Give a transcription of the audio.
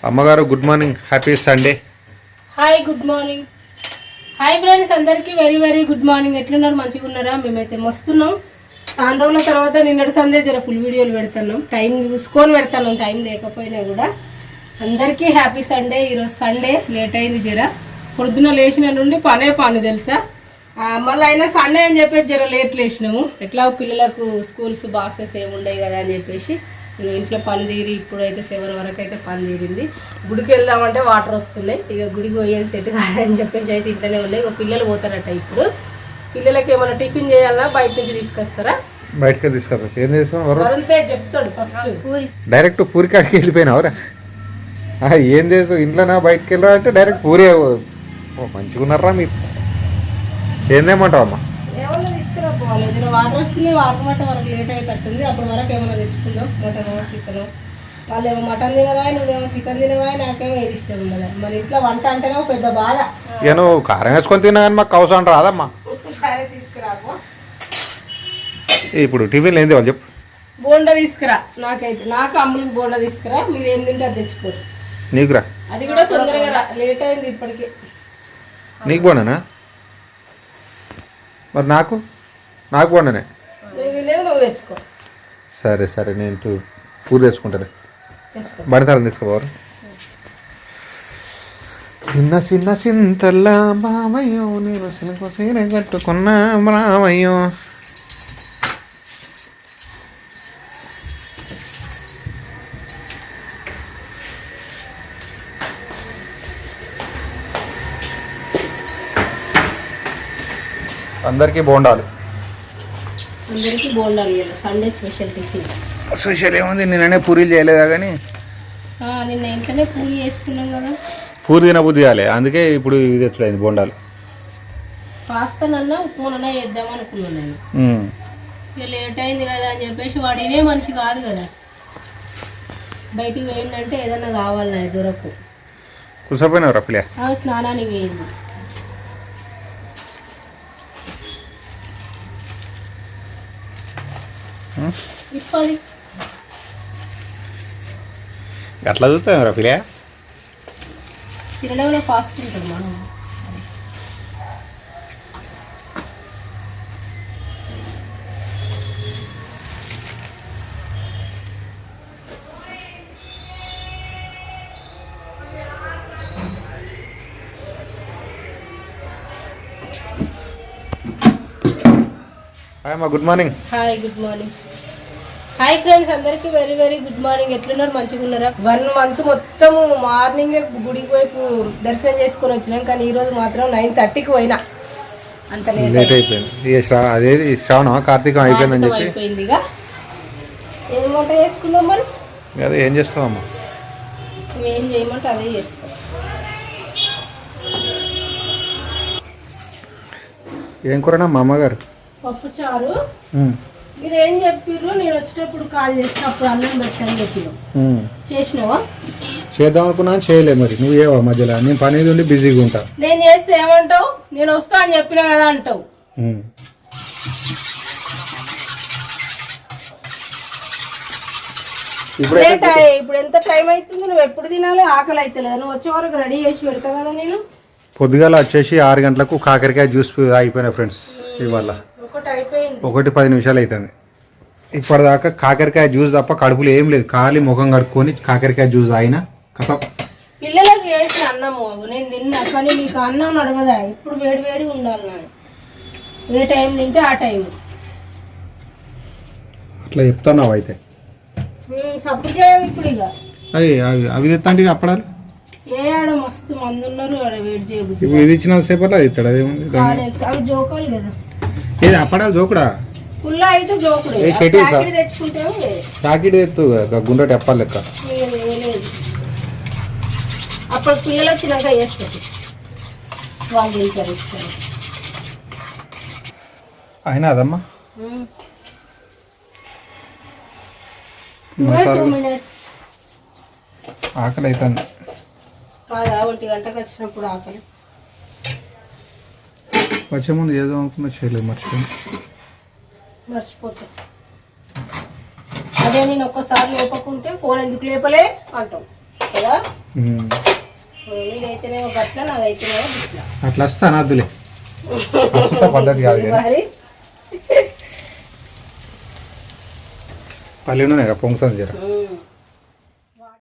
అమ్మగారు good morning, happy Sunday. Hi good morning. Hi friends, అందరికీ very very good morning. ఎట్లున్నారు? మంచిగా ఉన్నారా? మేమైతే మస్తున్నాం. చాలా రోజుల తర్వాత నిన్నటి సండే జర ఫుల్ వీడియోలు పెడుతున్నాం. టైం చూసుకొని పెడతాం, టైం లేకపోయినా కూడా. అందరికీ హ్యాపీ సండే. ఈరోజు సండే లేట్ అయింది జర. పొద్దున లేచిన నుండి పని తెలుసా. మళ్ళీ అయినా సండే అని చెప్పేసి జర లేట్ లేచినాము. ఎట్లా పిల్లలకు స్కూల్స్ బాక్సెస్ ఏమి ఉండవు కదా అని చెప్పేసి ఇక ఇంట్లో పని తీరి ఇప్పుడైతే 7 వరకు అయితే పని తీరింది. గుడికి వెళ్దామంటే వాటర్ వస్తున్నాయి. ఇక గుడికి పోయేది సెట్ కాదని చెప్పేసి అయితే ఇంట్లోనే ఉన్నాయి. ఇక పిల్లలు పోతారట. ఇప్పుడు పిల్లలకి ఏమైనా టిఫిన్ చేయాలా బయట నుంచి తీసుకొస్తారా? బయటకే తీసుకొస్తా. ఏం చేస్తాం? వరుణ్తే చెప్తాడు ఫస్ట్. డైరెక్ట్ పూరి కాడికి వెళ్ళిపోయినావురా? ఏం చేస్తావు? ఇంట్లోనా బయటకు వెళ్ళరా అంటే డైరెక్ట్ పూరి. మంచిగా ఉన్నారా మీరు? ఏందేమంటావు అమ్మా? ఏమన్నా తీసుకురాపోవాలి. వాటర్ వస్తున్నాయి. వాటర్ మట్ట వరకు లేట్ అయ్యేటట్టుంది. అప్పటి వరకు ఏమైనా తెచ్చుకుందాం. Mutton chicken. వాళ్ళు ఏమో మటన్ తినవా, నువ్వేమో చికెన్ తినవా. నాకేమో ఏది ఇష్టం ఉండదు. మరి ఇంట్లో వంట అంటేనే పెద్ద బాధ. ఇక నువ్వు కారం వేసుకొని తిన్నా కానీ మాకు అవసరం రాదమ్మా. సరే తీసుకురాపో. ఇప్పుడు టిఫిన్లు ఏంది వాళ్ళు చెప్పు. బోండా తీసుకురా. నాకు అమ్ములకి బోండా తీసుకురా. మీరు ఏం తింటే అది తెచ్చుకోరు. నీకురా? అది కూడా తొందరగా లేట్ అయింది ఇప్పటికి. నీకు బోండానా? మరి నాకు బోండానే. నువ్వు తెచ్చుకో. సరే సరే, నేను పూరి తెచ్చుకుంటాను. బడితాలను తీసుకోవాలి. చిన్న చిన్న చింతల్లా మామయ్యో, నేను చిన్న సీర కట్టుకున్నా రామయ్యో. అందరికీ బోండాలు. Sunday special tiffin. స్పెషల్ ఏముంది? నిన్ననే పూరీలు చేయలేదా? కానీ నిన్న ఇంట్లోనే పూరి చేసుకున్నాం కదా. పూరి తినబుద్ధి కాలే, అందుకే ఇప్పుడు ఇది ఎట్లయింది బోండాలు. పాస్తానన్నా ఉప్పునన్నా వేద్దాం అనుకున్నాను నేను. ఇక లేట్ అయింది కదా అని చెప్పేసి వాడినే మనిషి కాదు కదా. బయటికి వేయండి ఏదన్నా కావాలన్నా దొరకు. కూర్చోపోయినావు రప్పిలే? స్నానానికి వేయింది. ఇప్పది ఎట్లా చూస్తాం రఫీలే? తినడంలో ఫాస్ట్ ఉంటుంది మనం. హాయ్ అమ్మా, good morning. Hi good morning. Hi friends, అందరికీ వెరీ వెరీ గుడ్ మార్నింగ్. ఎట్లున్నారు? మంచిగా ఉన్నారా? 1 మంత్ మొత్తం మార్నింగే గుడికి వైపు దర్శనం చేసుకొని వచ్చినాం. కానీ ఈరోజు మాత్రం 9:30కి పోయినా. అంత లేట్ అయిపోయింది. అదేది శ్రావణం కార్తీకం అయిపోయిందని చెప్పి అయిపోయింది. ఇక ఏం వంట చేసుకుందాం మరి? అదే ఏం చేస్తావమ్మా? ఏం చేయమంటే అదే చేస్తాం. ఏం కూరనా మా అమ్మగారు? పప్పు చారు. మీరు ఏం చెప్పిర్రు? నేను వచ్చేటప్పుడు కాల్ చేసినప్పుడు అన్నం పెట్టాను చెప్పిన. చేసినావా? చేద్దాం అనుకున్నా, చేయలే. మరి నువ్వు ఏవా మధ్యలో? నేను పని ఉండి బిజీగా ఉంటా. నేను చేస్తే ఏమంటావు? నేను వస్తా అని చెప్పినా కదా అంటావు. ఇప్పుడు ఎంత టైం అవుతుంది? నువ్వు ఎప్పుడు తినాలి? ఆకలి అయితే లేదా? నువ్వు వచ్చే వరకు రెడీ చేసి పెడతావు కదా. నేను పొద్దుగాల వచ్చేసి 6 గంటలకు కాకరకాయ జ్యూస్ అయిపోయినా ఫ్రెండ్స్. ఇవాళ 1:10 నిమిషాలు అవుతుంది. ఇప్పటిదాకా కాకరకాయ జ్యూస్ తప్ప కడుపులో ఏం లేదు. ఖాళీ ముఖం కడుక్కొని కాకరకాయ జ్యూస్ అయినా కథ. పిల్లలకు చేసిన అన్నం నేను తిన్నా, కానీ మీకు అన్నం నడవదా? ఇప్పుడు వేడి వేడి ఉండాలి. నాకు ఏ టైం తింటే ఆ టైం. అట్లా చెప్తున్నావు అయితే. సపోర్ట్ చేయాలి ఇప్పుడు. ఇక అవి తెత్తాంటి అప్పడాలి. ఏ ఆడ మస్తు మంది ఉన్నారు. ఆడ వెయిట్ చేయబుద్ది. ఇప్పుడు ఇది ఇచ్చిన సేపట్లో అది ఇస్తాడు. అదేముంది? అవి జోకాలి కదా. ఏది అప్పడాలి జోకుడా? ఫుల్ అయితే జోకుడు తెచ్చుకుంటే ప్యాకెట్ ఎత్తు గుండ్రటి అప్పాలి లెక్క. అప్పుడు పిల్లలు వచ్చినాక చేస్తారు. వాళ్ళు తింటారు. అయినా అదమ్మా ఆకలి అవుతుంది కాదా? 1 గంటకు వచ్చినప్పుడు ఆకలి. వచ్చే ముందు ఏదో అనుకున్నా చేయలేదు, మర్చిపోతా. అదే నేను ఒక్కసారి లేపకుంటే ఫోన్ ఎందుకు లేపలే అంటావు కదా. నీదైతేనేమో గట్ల నాదైతేనేమో గిట్ల అట్లా వస్తే అనద్దులే, ప్రస్తుత పద్ధతి కాదు కదా. మరి పల్లె నూనె పొంగుతుంది జర.